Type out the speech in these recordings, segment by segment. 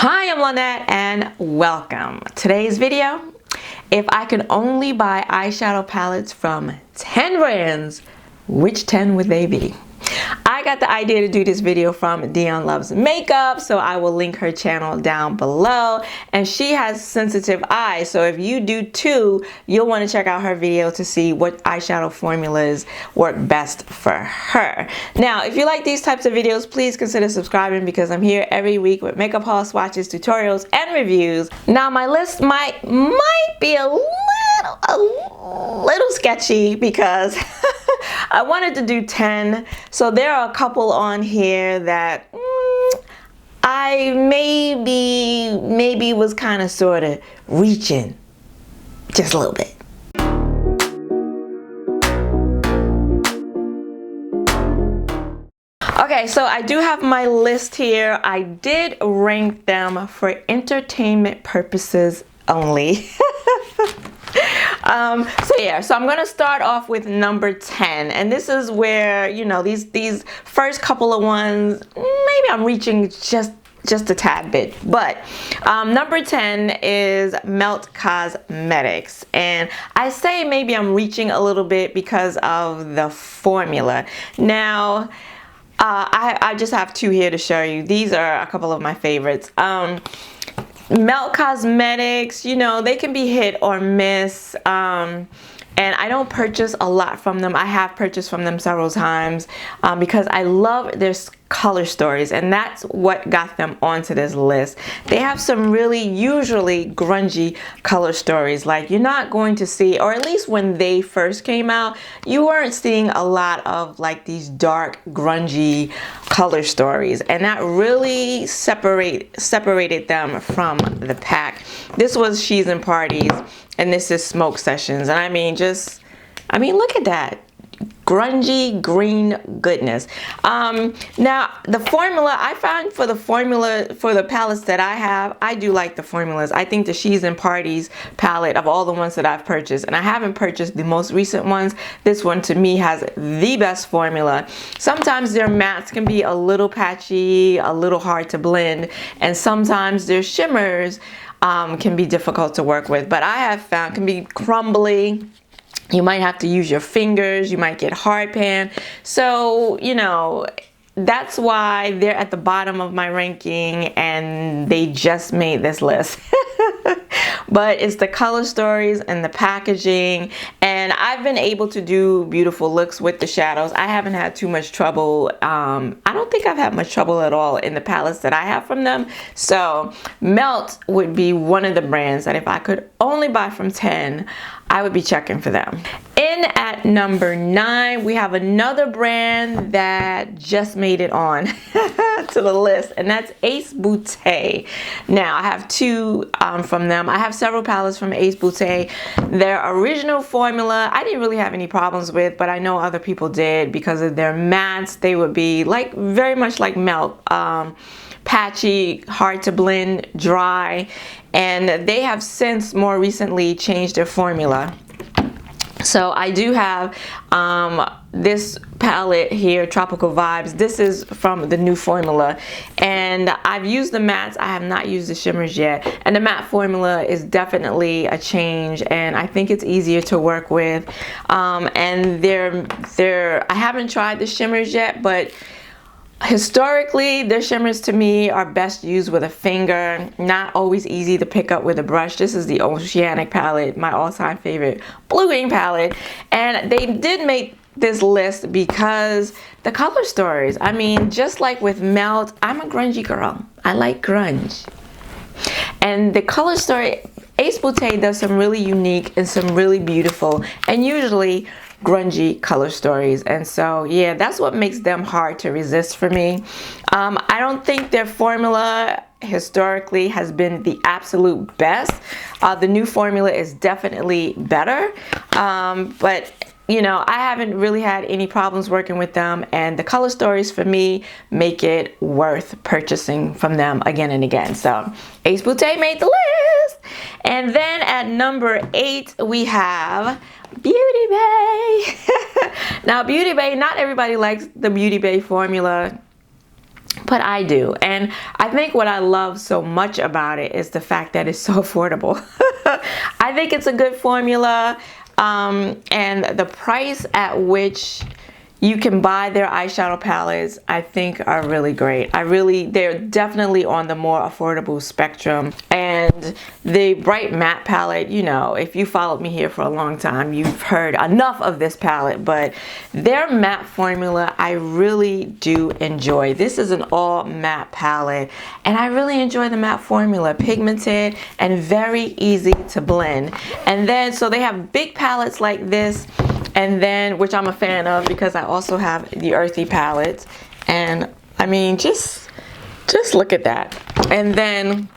Hi, I'm Lynette and welcome. Today's video, if I could only buy eyeshadow palettes from 10 brands, which 10 would they be? I got the idea to do this video from Dion Loves Makeup, so I will link her channel down below. And she has sensitive eyes, so if you do too, you'll want to check out her video to see what eyeshadow formulas work best for her. Now, if you like these types of videos, please consider subscribing because I'm here every week with makeup haul swatches, tutorials, and reviews. Now, my list might be a little sketchy because I wanted to do 10, so there are a couple on here that I maybe was kind of sort of reaching just a little bit. Okay, so I do have my list here. I did rank them for entertainment purposes only. So I'm gonna start off with number 10, and this is where, you know, these first couple of ones, maybe I'm reaching just a tad bit, but number 10 is Melt Cosmetics, and I say maybe I'm reaching a little bit because of the formula. Now, I just have two here to show you. These are a couple of my favorites. Melt Cosmetics, you know, they can be hit or miss, and I don't purchase a lot from them. I have purchased from them several times because I love their color stories, and that's what got them onto this list. They have some really usually grungy color stories. Like, you're not going to see, or at least when they first came out, you weren't seeing a lot of like these dark grungy color stories, and that really separated them from the pack. This was She's in Parties, and this is Smoke Sessions, and I mean, look at that grungy green goodness. Now, the formula, I found for the formula for the palettes that I have, I do like the formulas. I think the She's in Parties palette, of all the ones that I've purchased, and I haven't purchased the most recent ones, this one to me has the best formula. Sometimes their mattes can be a little patchy, a little hard to blend, and sometimes their shimmers can be difficult to work with, but I have found can be crumbly. You might have to use your fingers, you might get hard pan. So, you know, that's why they're at the bottom of my ranking, and they just made this list. But it's the color stories and the packaging, and I've been able to do beautiful looks with the shadows. I haven't had too much trouble. I don't think I've had much trouble at all in the palettes that I have from them. So Melt would be one of the brands that if I could only buy from 10, I would be checking for them. In at number 9, we have another brand that just made it on to the list, and that's Ace Beauté. Now, I have two from them. I have several palettes from Ace Beauté. Their original formula, I didn't really have any problems with, but I know other people did because of their mattes. They would be like very much like Melt. Patchy, hard to blend, dry, and they have since more recently changed their formula. So I do have this palette here, Tropical Vibes. This is from the new formula, and I've used the mattes. I have not used the shimmers yet, and the matte formula is definitely a change, and I think it's easier to work with. And I haven't tried the shimmers yet, but historically, their shimmers to me are best used with a finger, not always easy to pick up with a brush. This is the Oceanic palette, my all-time favorite blue-green palette, and they did make this list because the color stories. I mean, just like with Melt, I'm a grungy girl. I like grunge. And the color story, Ace Beauté does some really unique and some really beautiful and usually grungy color stories, and so yeah, that's what makes them hard to resist for me. I don't think their formula historically has been the absolute best. The new formula is definitely better, but you know, I haven't really had any problems working with them, and the color stories for me make it worth purchasing from them again and again. So Ace Beauté made the list. And then at number 8 we have Beauty Bay. Now, Beauty Bay, not everybody likes the Beauty Bay formula, but I do. And I think what I love so much about it is the fact that it's so affordable. I think it's a good formula, and the price at which you can buy their eyeshadow palettes, I think, are really great. They're definitely on the more affordable spectrum. And the Bright Matte palette, you know, if you followed me here for a long time, you've heard enough of this palette, but their matte formula, I really do enjoy. This is an all matte palette, and I really enjoy the matte formula, pigmented and very easy to blend. And then, so they have big palettes like this, and then, which I'm a fan of because I also have the earthy palettes, and I mean, just look at that. And then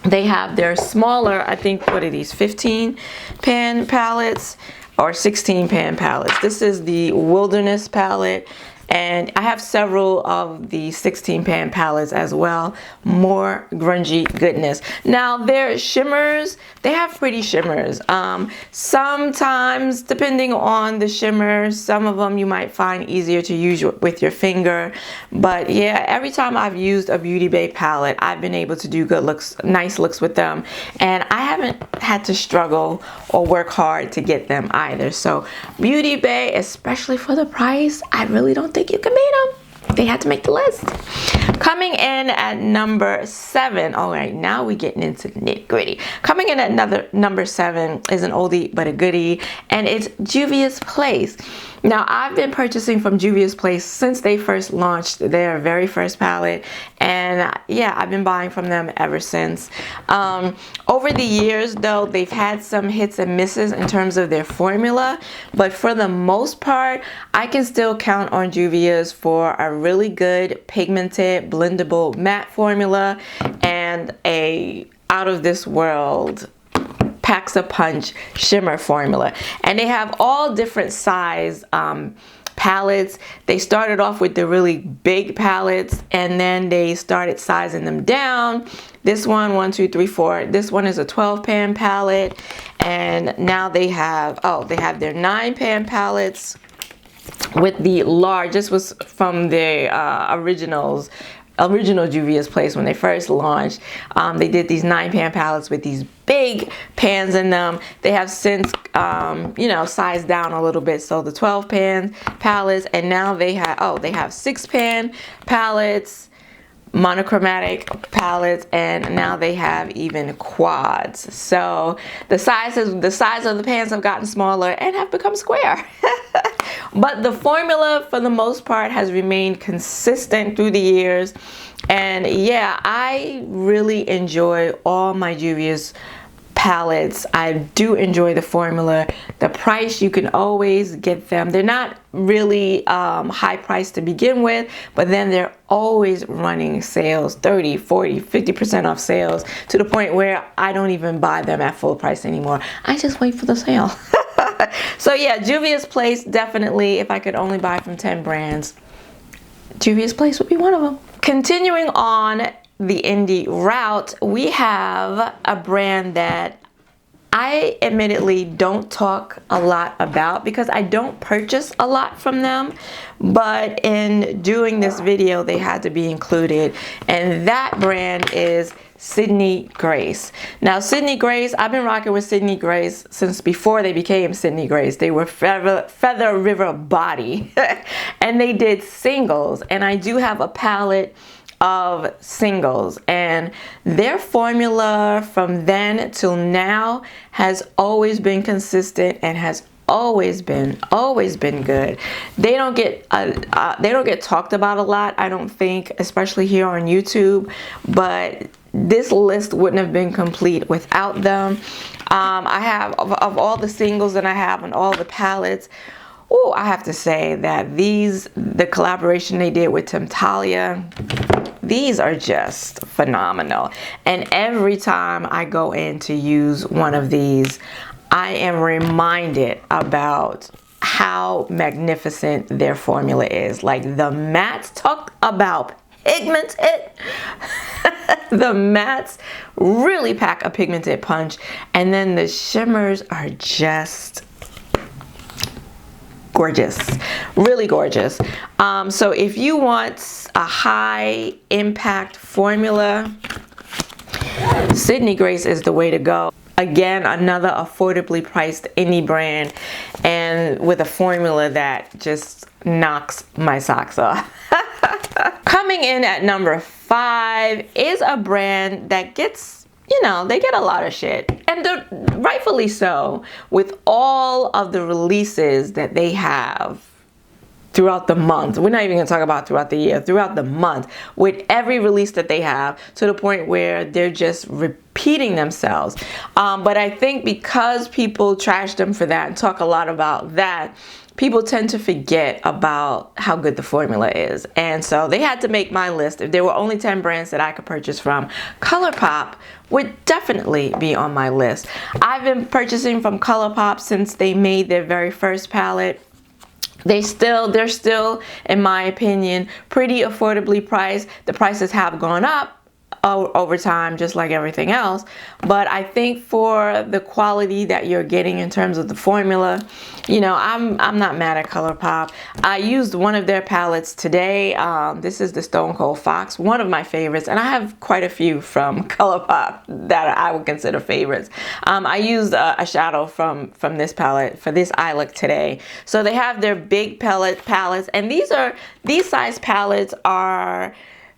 they have their smaller, I think, what are these, 15 pan palettes or 16 pan palettes. This is the Wilderness palette, and I have several of the 16 pan palettes as well. More grungy goodness. Now their shimmers, they have pretty shimmers. Sometimes, depending on the shimmer, some of them you might find easier to use with your finger. But yeah, every time I've used a Beauty Bay palette, I've been able to do good looks, nice looks with them. And I haven't had to struggle or work hard to get them either. So Beauty Bay, especially for the price, I really don't think you can beat them. They had to make the list. Coming in at number 7. All right, now we're getting into the nitty gritty. Coming in at number 7 is an oldie but a goodie, and it's Juvia's Place. Now, I've been purchasing from Juvia's Place since they first launched their very first palette, and yeah, I've been buying from them ever since. Over the years, though, they've had some hits and misses in terms of their formula, but for the most part, I can still count on Juvia's for a really good pigmented, blendable matte formula and a out of this world packs a punch shimmer formula. And they have all different size palettes. They started off with the really big palettes, and then they started sizing them down. This one, 1, 2, 3, 4. This one is a 12 pan palette, and now they have, oh, they have their 9 pan palettes with the large. This was from the original Juvia's Place when they first launched. They did these 9 pan palettes with these big pans in them. They have since you know, sized down a little bit, so the 12 pan palettes, and now they have 6 pan palettes, monochromatic palettes, and now they have even quads. So the size of the pans have gotten smaller and have become square. But the formula, for the most part, has remained consistent through the years. And yeah, I really enjoy all my Juvia's palettes. I do enjoy the formula. The price, you can always get them. They're not really high price to begin with, but then they're always running sales, 30, 40, 50% off sales, to the point where I don't even buy them at full price anymore. I just wait for the sale. So yeah, Juvia's Place, definitely, if I could only buy from 10 brands, Juvia's Place would be one of them. Continuing on the indie route, we have a brand that I admittedly don't talk a lot about because I don't purchase a lot from them, but in doing this video, they had to be included, and that brand is Sydney Grace. Now, Sydney Grace, I've been rocking with Sydney Grace since before they became Sydney Grace. They were Feather River Body, and they did singles, and I do have a palette of singles, and their formula from then till now has always been consistent and has always been good. They don't get talked about a lot, I don't think, especially here on YouTube, but this list wouldn't have been complete without them. I have, of all the singles that I have and all the palettes, oh, I have to say that the collaboration they did with Talia, these are just phenomenal. And every time I go in to use one of these, I am reminded about how magnificent their formula is. Like, the mattes, talk about pigmented. The mattes really pack a pigmented punch, and then the shimmers are just gorgeous, really gorgeous. So if you want a high impact formula, Sydney Grace is the way to go. Again, another affordably priced indie brand, and with a formula that just knocks my socks off. Coming in at number 5 is a brand that gets, you know, they get a lot of shit, and rightfully so, with all of the releases that they have throughout the month. We're not even gonna talk about throughout the year, throughout the month, with every release that they have, to the point where they're just repeating themselves. But I think because people trash them for that and talk a lot about that, people tend to forget about how good the formula is. And so they had to make my list. If there were only 10 brands that I could purchase from, ColourPop would definitely be on my list. I've been purchasing from ColourPop since they made their very first palette. They're still, in my opinion, pretty affordably priced. The prices have gone up over time, just like everything else, but I think for the quality that you're getting in terms of the formula, you know, I'm not mad at ColourPop. I used one of their palettes today. This is the Stone Cold Fox, one of my favorites, and I have quite a few from ColourPop that I would consider favorites. I used a shadow from this palette for this eye look today. So they have their big palettes, and these size palettes are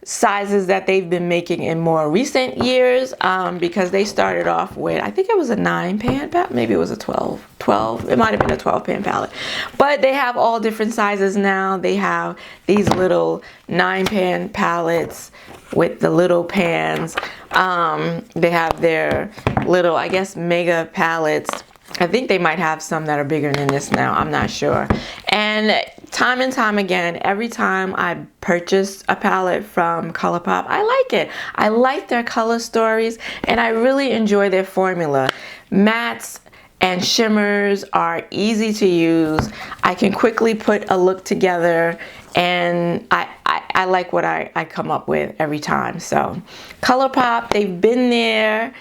sizes that they've been making in more recent years, because they started off with, I think it was a 9-pan palette, maybe it was a 12, it might have been a 12-pan palette, but they have all different sizes now. They have these little 9-pan palettes with the little pans. They have their little, I guess, mega palettes. I think they might have some that are bigger than this now, I'm not sure. And time and time again, every time I purchase a palette from ColourPop, I like it. I like their color stories, and I really enjoy their formula. Mattes and shimmers are easy to use. I can quickly put a look together, and I like what I come up with every time. So ColourPop, they've been there.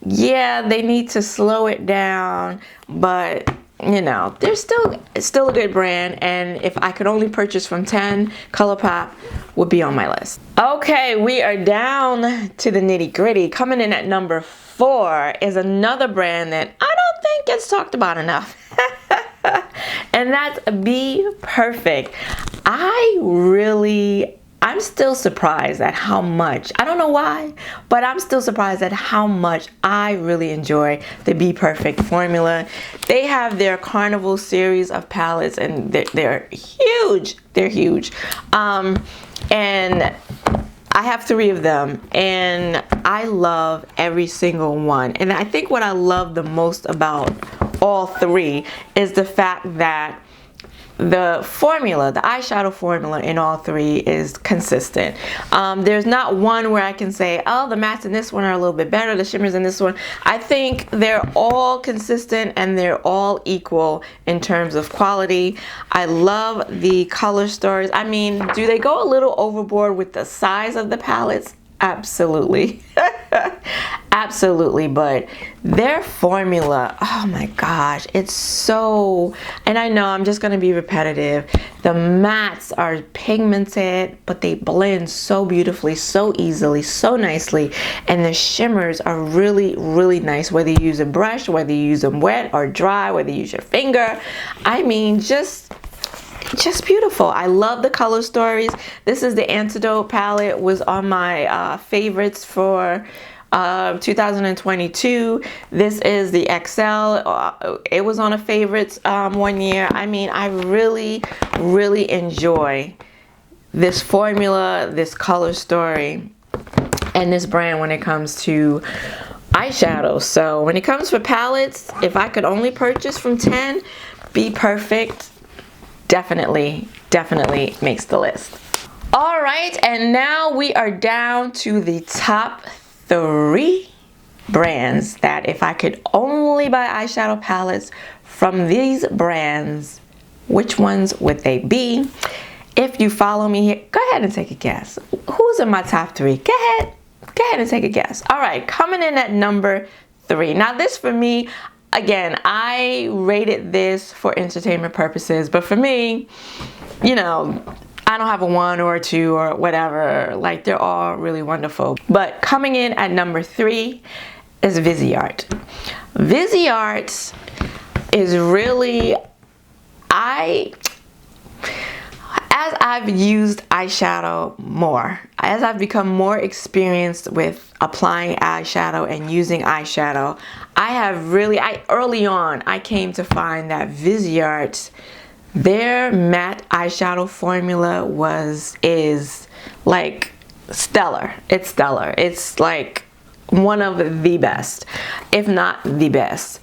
Yeah, they need to slow it down, but you know, they're still a good brand, and if I could only purchase from 10, ColourPop would be on my list. Okay, we are down to the nitty-gritty. Coming in at number 4 is another brand that I don't think gets talked about enough. And that's Be Perfect. I'm still surprised at how much, I don't know why, but I'm still surprised at how much I really enjoy the Be Perfect formula. They have their Carnival series of palettes, and they're huge. They're huge. And I have 3 of them, and I love every single one. And I think what I love the most about all 3 is the fact that the formula, the eyeshadow formula in all 3 is consistent. There's not one where I can say, oh, the mattes in this one are a little bit better, the shimmers in this one. I think they're all consistent, and they're all equal in terms of quality. I love the color stories. I mean, do they go a little overboard with the size of the palettes? Absolutely. Absolutely, but their formula, oh my gosh, it's so, and I know I'm just going to be repetitive, the mattes are pigmented, but they blend so beautifully, so easily, so nicely, and the shimmers are really, really nice, whether you use a brush, whether you use them wet or dry, whether you use your finger. I mean, just beautiful. I love the color stories. This is the Antidote palette, was on my favorites for 2022. This is the XL. It was on a favorites one year. I mean, I really, really enjoy this formula, this color story, and this brand when it comes to eyeshadow. So when it comes for palettes, if I could only purchase from 10, Be Perfect definitely makes the list. All right, and now we are down to the top 3 brands that if I could only buy eyeshadow palettes from these brands, which ones would they be? If you follow me here, go ahead and take a guess. Who's in my top 3? Go ahead and take a guess. All right, coming in at number 3. Now this for me, again, I rated this for entertainment purposes, but for me, you know, I don't have a 1 or a 2 or whatever. Like, they're all really wonderful. But coming in at number 3 is Viseart. Viseart is really, as I've used eyeshadow more, as I've become more experienced with applying eyeshadow and using eyeshadow, early on, I came to find that Viseart, their matte eyeshadow formula is like stellar. It's stellar. It's like one of the best, if not the best.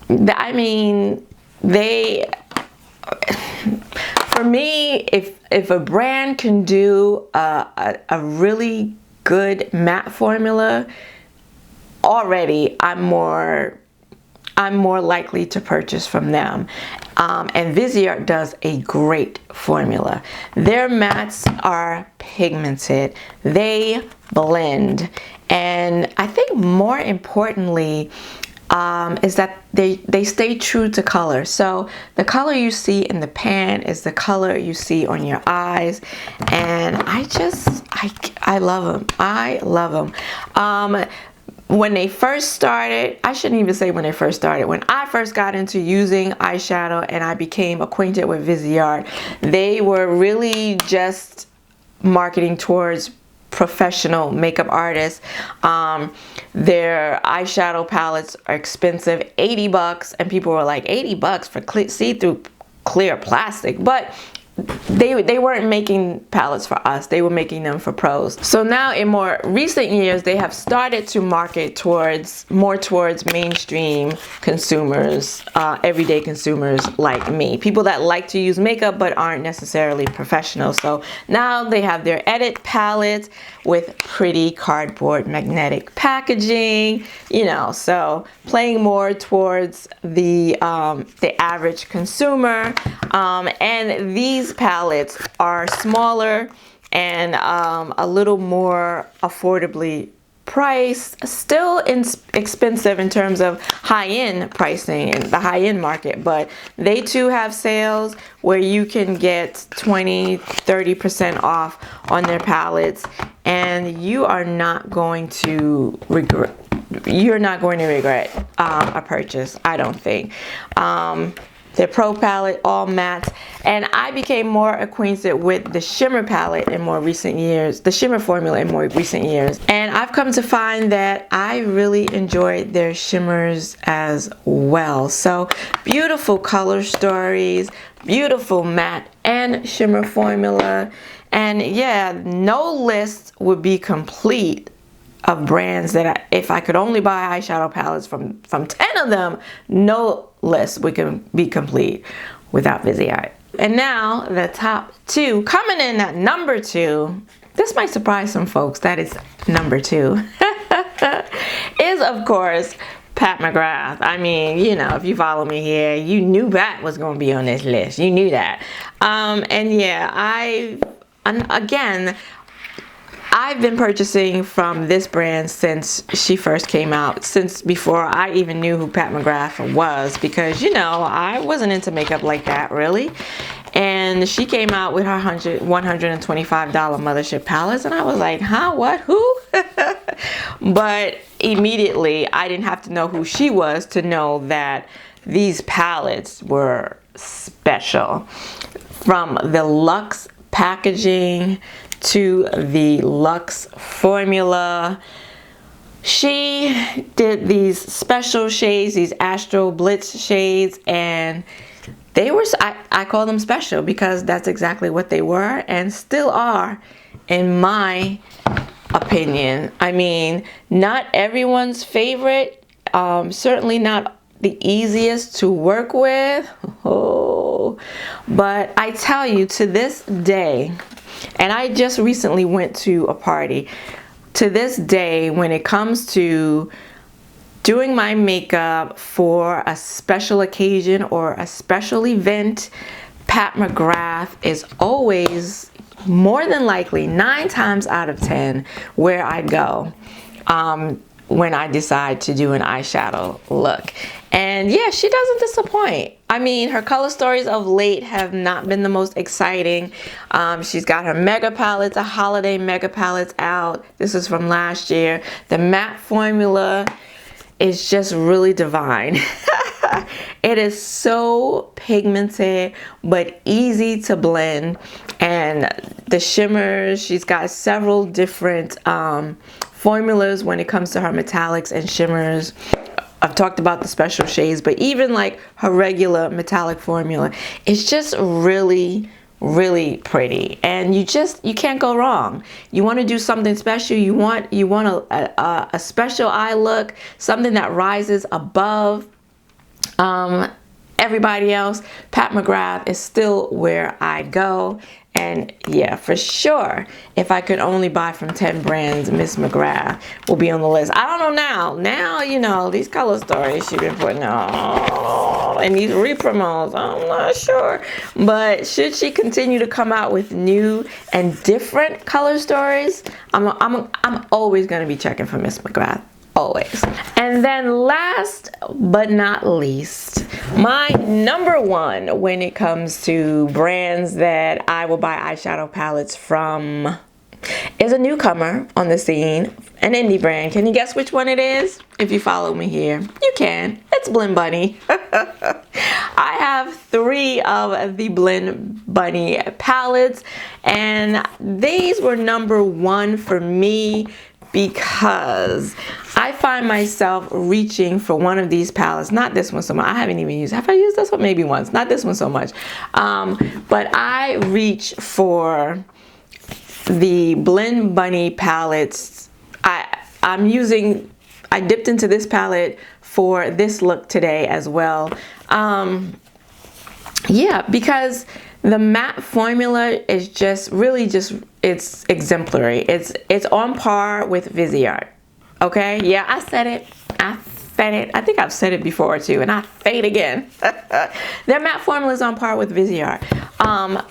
I mean, for me, if a brand can do a really good matte formula, already I'm more likely to purchase from them. And Viseart does a great formula. Their mattes are pigmented. They blend. And I think more importantly, is that they stay true to color. So the color you see in the pan is the color you see on your eyes, and I love them. I love them. When they first started, I shouldn't even say when they first started, when I first got into using eyeshadow and I became acquainted with Viseart, they were really just marketing towards professional makeup artists. Their eyeshadow palettes are expensive, $80, and people were like, $80 for see-through clear plastic, but they weren't making palettes for us. They were making them for pros. So now in more recent years, they have started to market more towards mainstream consumers, everyday consumers like me, people that like to use makeup but aren't necessarily professionals. So now they have their edit palettes with pretty cardboard magnetic packaging, you know, so playing more towards the average consumer. And these palettes are smaller and a little more affordably priced, still expensive in terms of high-end pricing in the high-end market, but they too have sales where you can get 20-30% off on their palettes, and you are not going to regret a purchase, I don't think. Their Pro palette, all matte, and I became more acquainted with the shimmer palette in more recent years, the shimmer formula in more recent years, and I've come to find that I really enjoyed their shimmers as well. So beautiful color stories, beautiful matte and shimmer formula, and yeah, no list would be complete of brands that if I could only buy eyeshadow palettes from 10 of them, no list would be complete without Viseart. And now the top 2, coming in at number 2, this might surprise some folks that it's number 2, is of course Pat McGrath. I mean, you know, if you follow me here, you knew Pat was going to be on this list. You knew that. And yeah, I've been purchasing from this brand since she first came out, since before I even knew who Pat McGrath was, because, you know, I wasn't into makeup like that really. And she came out with her $125 Mothership palettes, and I was like, huh, what, who? But immediately I didn't have to know who she was to know that these palettes were special. From the luxe packaging to the luxe formula, she did these special shades, these Astro Blitz shades, and they were, I call them special because that's exactly what they were and still are, in my opinion. I mean, not everyone's favorite, certainly not the easiest to work with, but I tell you, to this day, and I just recently went to a party, to this day, when it comes to doing my makeup for a special occasion or a special event, Pat McGrath is always, more than likely, 9 times out of 10, where I go. when I decide to do an eyeshadow look. And yeah, she doesn't disappoint. I mean, her color stories of late have not been the most exciting. She's got her mega palettes, a holiday mega palettes out. This is from last year. The matte formula is just really divine. It is so pigmented but easy to blend, and the shimmers, she's got several different formulas when it comes to her metallics and shimmers. I've talked about the special shades, but even like her regular metallic formula, it's just really pretty, and you can't go wrong. You want to do something special, you want a special eye look, something that rises above everybody else. Pat McGrath is still where I go. And yeah, for sure, if I could only buy from 10 brands, Miss McGrath will be on the list. I don't know now. Now, you know, these color stories she's been putting out and these re-promotes, I'm not sure. But should she continue to come out with new and different color stories, I'm always going to be checking for Miss McGrath. Always. And then last but not least, my number one when it comes to brands that I will buy eyeshadow palettes from is a newcomer on the scene, an indie brand. Can you guess which one it is? If you follow me here, you can. It's Blend Bunny. I have 3 of the Blend Bunny palettes, and these were number 1 for me because I find myself reaching for one of these palettes. Not this one so much. I haven't even used it. Have I used this one? Maybe once. Not this one so much. But I reach for the Blend Bunny palettes. I dipped into this palette for this look today as well. Yeah, because the matte formula is just it's exemplary. It's on par with Viseart. Okay, yeah, I said it. I think I've said it before too, and I say it again. Their matte formula is on par with Viseart.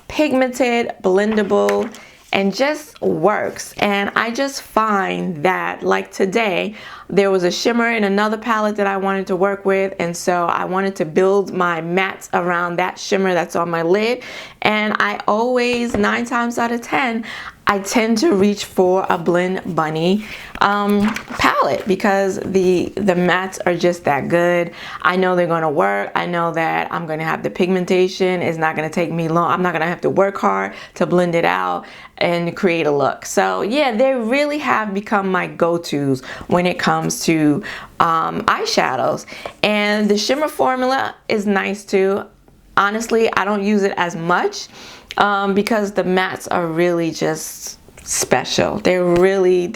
Pigmented, blendable, and just works. And I just find that, like today, there was a shimmer in another palette that I wanted to work with, and so I wanted to build my mattes around that shimmer that's on my lid. And I always, 9 times out of 10, I tend to reach for a Blend Bunny palette because the mattes are just that good. I know they're gonna work. I know that I'm gonna have the pigmentation. It's not gonna take me long. I'm not gonna have to work hard to blend it out and create a look. So yeah, they really have become my go-tos when it comes to eyeshadows. And the shimmer formula is nice too. Honestly, I don't use it as much because the mattes are really just special. They're really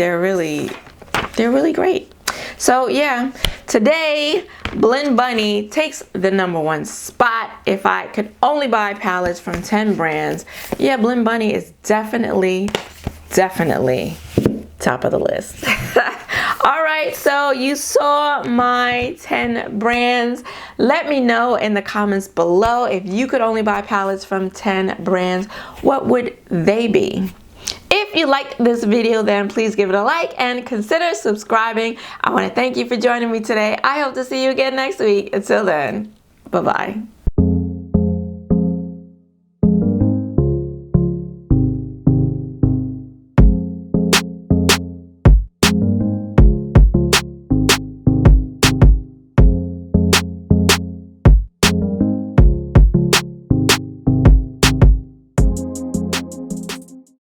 great. So yeah, today Blend Bunny takes the #1 spot. If I could only buy palettes from 10 brands, yeah, Blend Bunny is definitely top of the list. All right, so you saw my 10 brands. Let me know in the comments below, if you could only buy palettes from 10 brands, what would they be? If you liked this video, then please give it a like and consider subscribing. I want to thank you for joining me today. I hope to see you again next week. Until then, bye-bye.